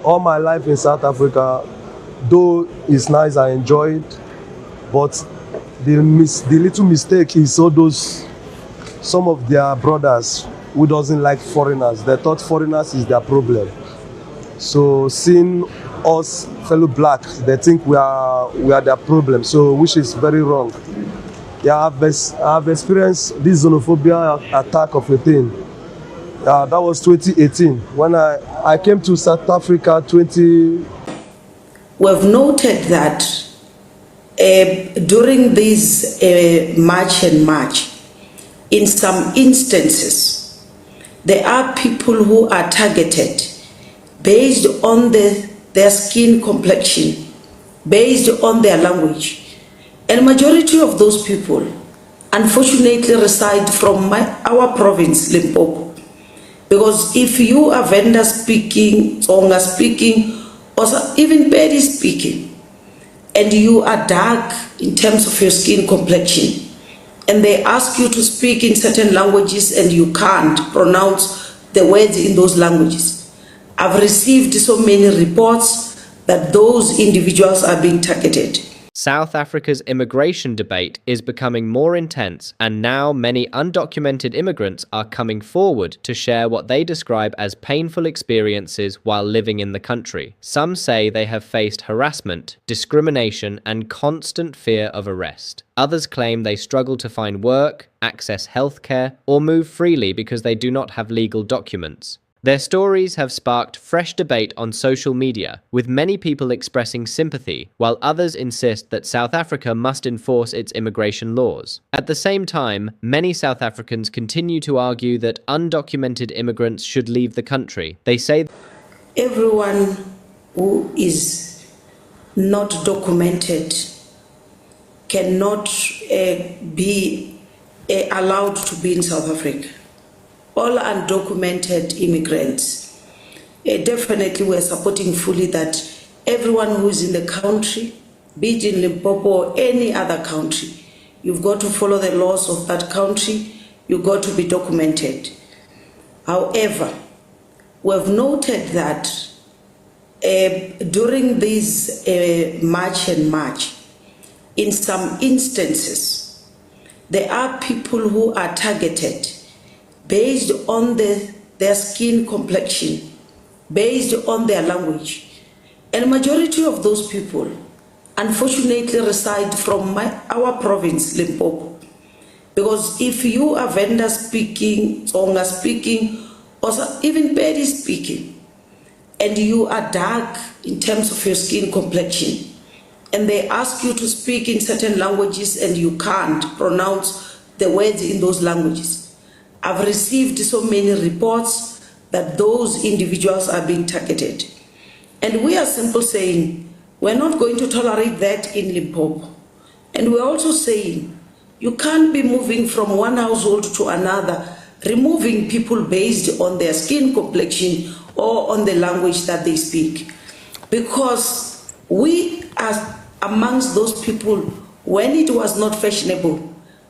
All my life in South Africa, though it's nice, I enjoy it, but the little mistake is some of their brothers who doesn't like foreigners. They thought foreigners is their problem. So seeing us fellow blacks, they think we are their problem. So which is very wrong. Yeah, I've experienced this xenophobia attack of a thing. That was 2018 when I came to South Africa. We've noted that during this March and March, in some instances, there are people who are targeted based on their skin complexion, based on their language. And majority of those people, unfortunately, reside from our province, Limpopo. Because if you are Venda speaking, Tsonga speaking, or even Pedi speaking, and you are dark in terms of your skin complexion, and they ask you to speak in certain languages and you can't pronounce the words in those languages, I've received so many reports that those individuals are being targeted. South Africa's immigration debate is becoming more intense, and now many undocumented immigrants are coming forward to share what they describe as painful experiences while living in the country. Some say they have faced harassment, discrimination, and constant fear of arrest. Others claim they struggle to find work, access healthcare, or move freely because they do not have legal documents. Their stories have sparked fresh debate on social media, with many people expressing sympathy, while others insist that South Africa must enforce its immigration laws. At the same time, many South Africans continue to argue that undocumented immigrants should leave the country. They say everyone who is not documented cannot be allowed to be in South Africa. All undocumented immigrants, definitely we're supporting fully that everyone who is in the country, be it in Limpopo or any other country, you've got to follow the laws of that country, you've got to be documented. However, we've noted that during this March and March, in some instances, there are people who are targeted based on their skin complexion, based on their language. And majority of those people, unfortunately, reside from our province, Limpopo. Because if you are Venda speaking, Tsonga speaking, or even Pedi speaking, and you are dark in terms of your skin complexion, and they ask you to speak in certain languages and you can't pronounce the words in those languages, I've received so many reports that those individuals are being targeted. And we are simply saying, we're not going to tolerate that in Limpopo. And we're also saying, you can't be moving from one household to another, removing people based on their skin complexion or on the language that they speak. Because we are amongst those people, when it was not fashionable,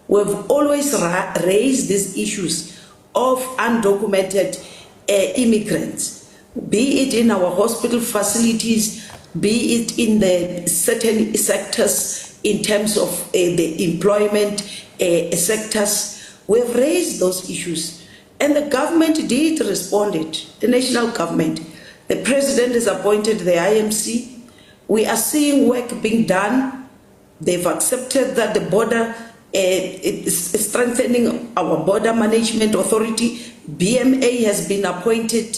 we've always raised these issues of undocumented immigrants, be it in our hospital facilities, be it in the certain sectors in terms of the employment sectors. We've raised those issues, and the government did respond it, the national government. The president has appointed the IMC. We are seeing work being done. They've accepted that the border is strengthening our border management authority. BMA has been appointed.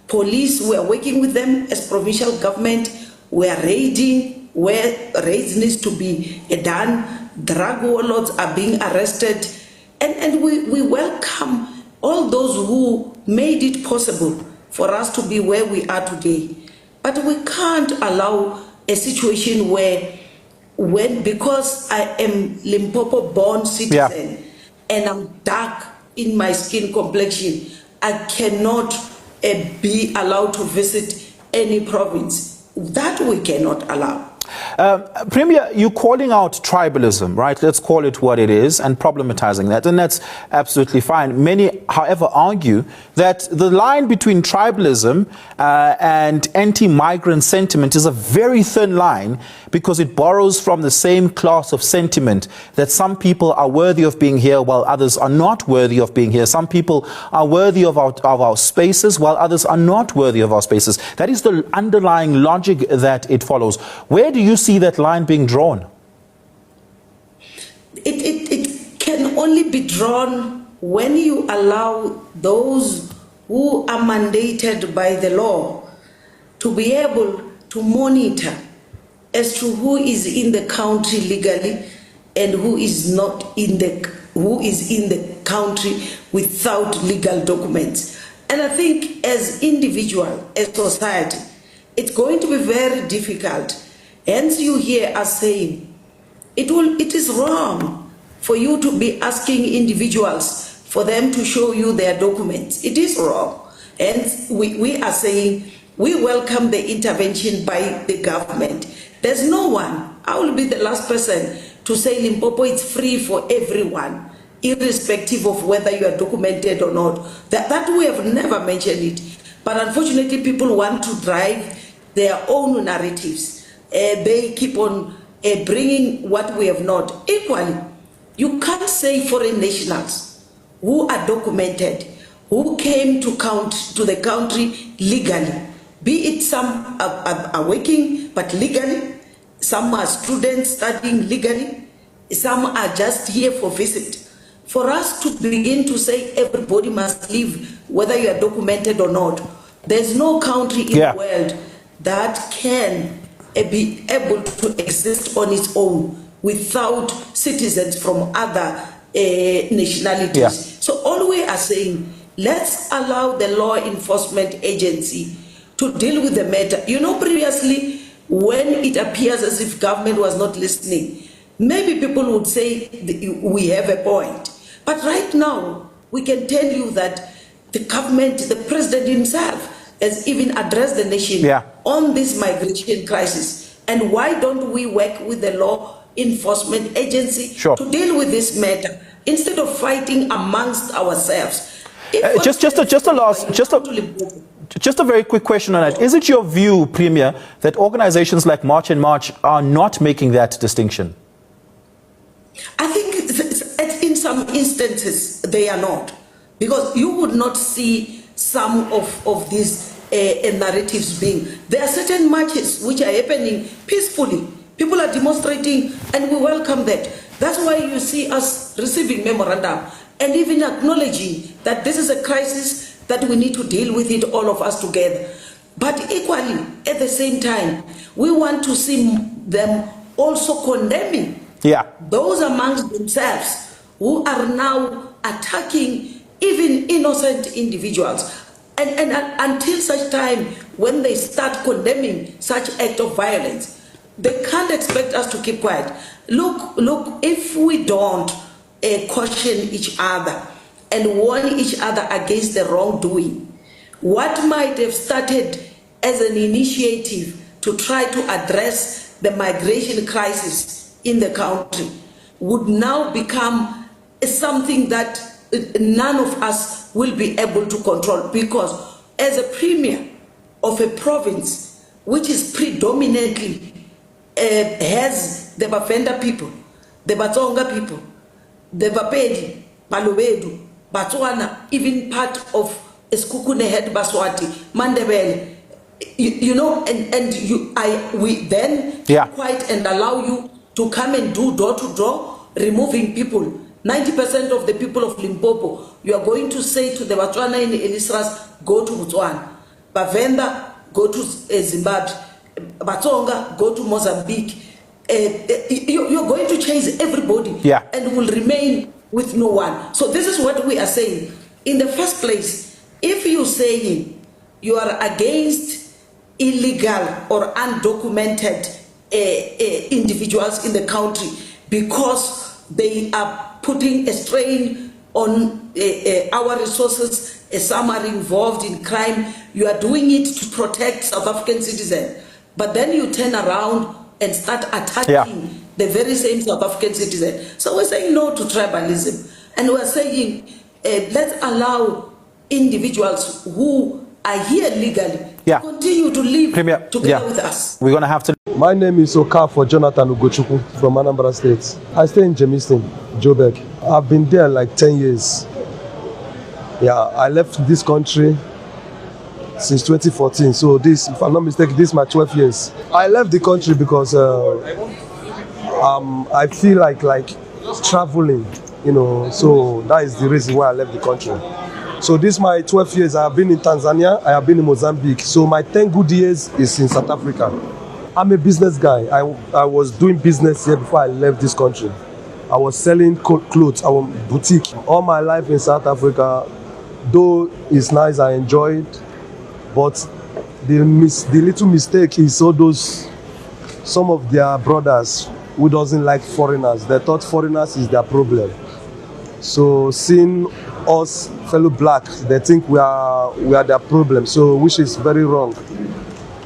Police, we are working with them as provincial government. We are raiding where raids needs to be done. Drug warlords are being arrested. And we welcome all those who made it possible for us to be where we are today. But we can't allow a situation where because I am Limpopo born citizen and I'm dark in my skin complexion, I cannot be allowed to visit any province. That we cannot allow. Premier, you're calling out tribalism, right? Let's call it what it is, and problematizing that, and that's absolutely fine. Many, however, argue that the line between tribalism and anti-migrant sentiment is a very thin line, because it borrows from the same class of sentiment that some people are worthy of being here while others are not worthy of being here. Some people are worthy of our spaces while others are not worthy of our spaces. That is the underlying logic that it follows. Where do you see that line being drawn? It can only be drawn when you allow those who are mandated by the law to be able to monitor as to who is in the country legally and who is in the country without legal documents. And I think as individual, as society, it's going to be very difficult. Hence you hear us saying it is wrong for you to be asking individuals for them to show you their documents. It is wrong. And we are saying we welcome the intervention by the government. There's no one, I will be the last person to say Limpopo is free for everyone, irrespective of whether you are documented or not. That we have never mentioned it. But unfortunately, people want to drive their own narratives. They keep on bringing what we have not. Equally, you can't say foreign nationals who are documented, who came to the country legally, be it some are working but legally, some are students studying legally, some are just here for visit. For us to begin to say everybody must leave, whether you are documented or not, there's no country in the world that can be able to exist on its own without citizens from other nationalities. Yeah. So all we are saying, let's allow the law enforcement agency to deal with the matter. You know, previously, when it appears as if government was not listening, maybe people would say we have a point. But right now, we can tell you that the government, the president himself, has even addressed the nation on this migration crisis. And why don't we work with the law enforcement agency to deal with this matter instead of fighting amongst ourselves? Just a very quick question on that. Is it your view, Premier, that organizations like March and March are not making that distinction? I think in some instances they are not, because you would not see some of these narratives being. There are certain marches which are happening peacefully. People are demonstrating and we welcome that. That's why you see us receiving memorandum and even acknowledging that this is a crisis that we need to deal with it, all of us together. But equally, at the same time, we want to see them also condemning those amongst themselves who are now attacking even innocent individuals. And until such time when they start condemning such act of violence, they can't expect us to keep quiet. Look, if we don't caution each other and warn each other against the wrongdoing, what might have started as an initiative to try to address the migration crisis in the country would now become something that none of us will be able to control, because as a premier of a province which is predominantly has the Bafenda people, the Batsonga people, the Bapedi, Balobedu, Batswana, even part of Eskukune head Baswati, Mandebele, you know, we then quite and allow you to come and do door to door, removing people. 90% of the people of Limpopo, you are going to say to the Batswana in Elisras, go to Botswana. Bavenda, go to Zimbabwe. Batsonga, go to Mozambique. You're going to chase everybody and will remain with no one. So this is what we are saying. In the first place, if you're saying you are against illegal or undocumented individuals in the country because they are putting a strain on our resources, some are involved in crime, you are doing it to protect South African citizens. But then you turn around and start attacking the very same South African citizen. So we're saying no to tribalism, and we're saying let's allow individuals who are here legally to continue to live together with us. We're going to have to. My name is Okafor Jonathan Ugochukwu from Anambra State. I stay in Jamestown, Joburg. I've been there like 10 years. Yeah, I left this country since 2014. So this, if I'm not mistaken, this is my 12 years. I left the country because I feel like traveling, you know. So that is the reason why I left the country. So this is my 12 years. I have been in Tanzania, I have been in Mozambique. So my 10 good years is in South Africa. I'm a business guy. I was doing business here before I left this country. I was selling clothes, our boutique. All my life in South Africa, though it's nice, I enjoy it. But the little mistake is some of their brothers who doesn't like foreigners. They thought foreigners is their problem. So seeing us fellow blacks, they think we are their problem. So which is very wrong.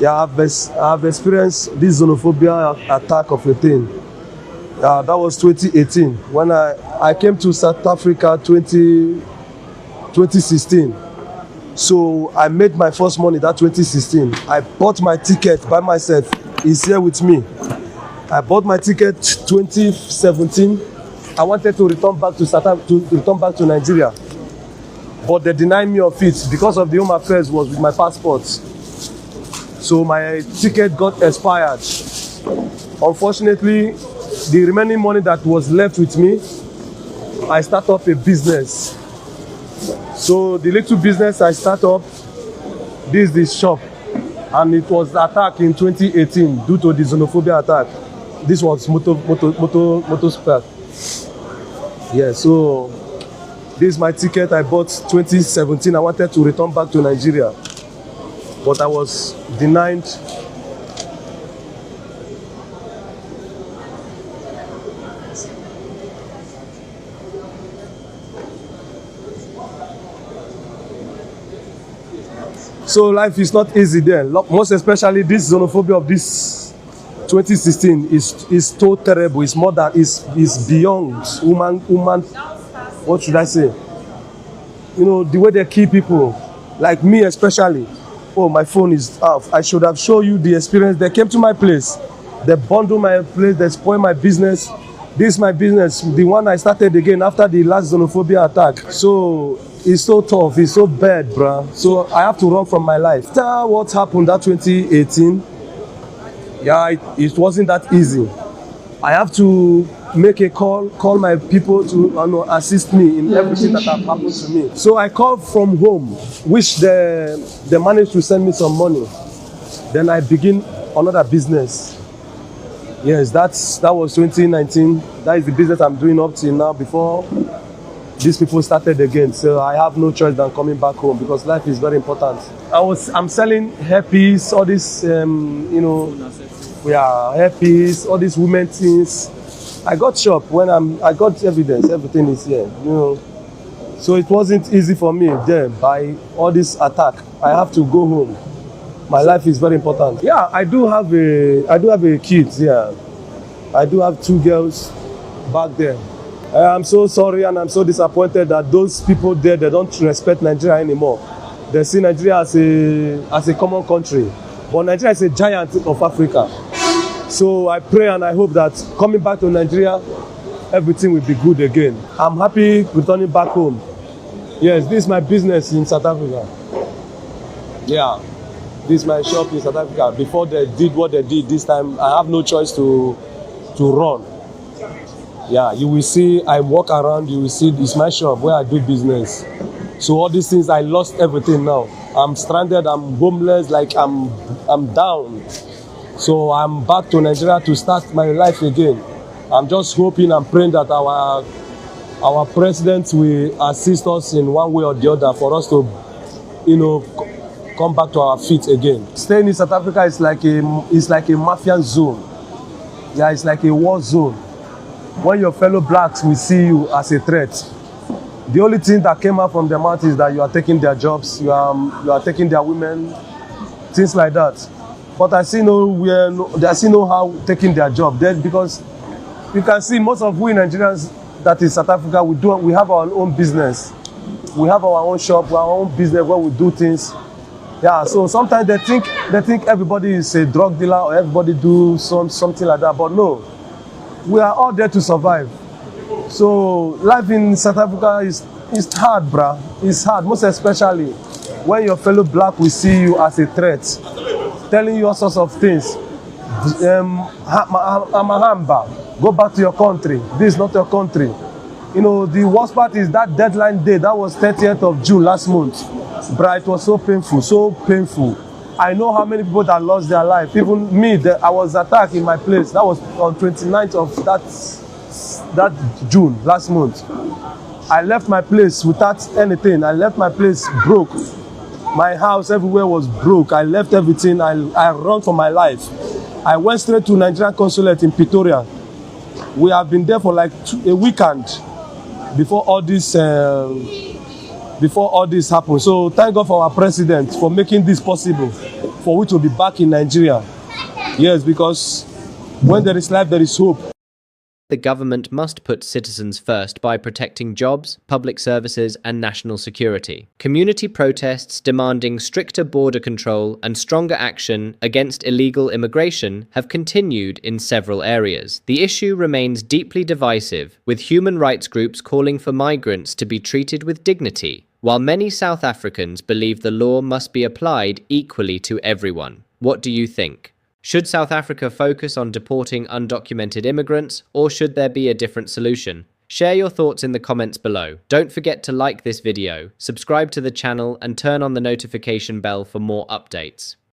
Yeah, I've experienced this xenophobia attack of a thing. That was 2018 when I came to South Africa 2016. So I made my first money that 2016. I bought my ticket by myself. He's here with me. I bought my ticket 2017. I wanted to return back to Nigeria, but they denied me of it because of the Home Affairs was with my passport. So my ticket got expired. Unfortunately, the remaining money that was left with me, I started up a business. So the little business I started up, this is the shop, and it was attacked in 2018 due to the xenophobia attack. This was motor spare. Yeah, so this is my ticket I bought 2017. I wanted to return back to Nigeria, but I was denied. So life is not easy there. Most especially this xenophobia of this 2016 is so terrible. It's more than is beyond human. What should I say? You know, the way they kill people, like me especially. Oh, my phone is off. I should have shown you the experience. They came to my place. They bundled my place. They spoiled my business. This is my business, the one I started again after the last xenophobia attack. So it's so tough. It's so bad, bruh. So I have to run from my life. After what happened that 2018, yeah, it wasn't that easy. I have to make a call my people to assist me in everything that have happened to me. So I called from home, which they managed to send me some money. Then I begin another business. Yes, that was 2019. That is the business I'm doing up till now before these people started again. So I have no choice than coming back home because life is very important. I'm selling hairpiece, all this, hairpiece, all these women things. I got shop when I got evidence, everything is here, you know. So it wasn't easy for me then by all this attack. I have to go home. My life is very important. Yeah, I do have a kid. Yeah, I do have 2 girls back there. I'm so sorry and I'm so disappointed that those people there, they don't respect Nigeria anymore. They see Nigeria as a common country, but Nigeria is a giant of Africa. So I pray and I hope that coming back to Nigeria, everything will be good again. I'm happy returning back home. Yes, this is my business in South Africa. Yeah. This is my shop in South Africa. Before they did what they did this time, I have no choice to run. Yeah, you will see, I walk around, you will see, it's my shop where I do business. So all these things, I lost everything now. I'm stranded, I'm homeless, like I'm down. So I'm back to Nigeria to start my life again. I'm just hoping and praying that our president will assist us in one way or the other for us to, come back to our feet again. Staying in South Africa is like a mafia zone. Yeah, it's like a war zone. When your fellow blacks will see you as a threat, the only thing that came out from their mouth is that you are taking their jobs, you are taking their women, things like that. but I see I see no how taking their job there, because you can see most of we Nigerians that is South Africa, we have our own business. We have our own shop, our own business where we do things. Yeah, so sometimes they think everybody is a drug dealer or everybody do something like that, but no, we are all there to survive. So life in South Africa is hard, bruh. It's hard, most especially when your fellow black will see you as a threat, telling you all sorts of things. Amahamba, go back to your country. This is not your country. You know, the worst part is that deadline day, that was 30th of June last month. Bruh, it was so painful, so painful. I know how many people that lost their life. Even me, I was attacked in my place. That was on 29th of that June last month. I left my place without anything. I left my place broke. My house everywhere was broke. I left everything. I ran for my life. I went straight to Nigerian consulate in Pretoria. We have been there for like a weekend before all this happened. So thank God for our president for making this possible, for we to be back in Nigeria. Yes, because when there is life, there is hope. The government must put citizens first by protecting jobs, public services, and national security. Community protests demanding stricter border control and stronger action against illegal immigration have continued in several areas. The issue remains deeply divisive, with human rights groups calling for migrants to be treated with dignity, while many South Africans believe the law must be applied equally to everyone. What do you think? Should South Africa focus on deporting undocumented immigrants, or should there be a different solution? Share your thoughts in the comments below. Don't forget to like this video, subscribe to the channel, and turn on the notification bell for more updates.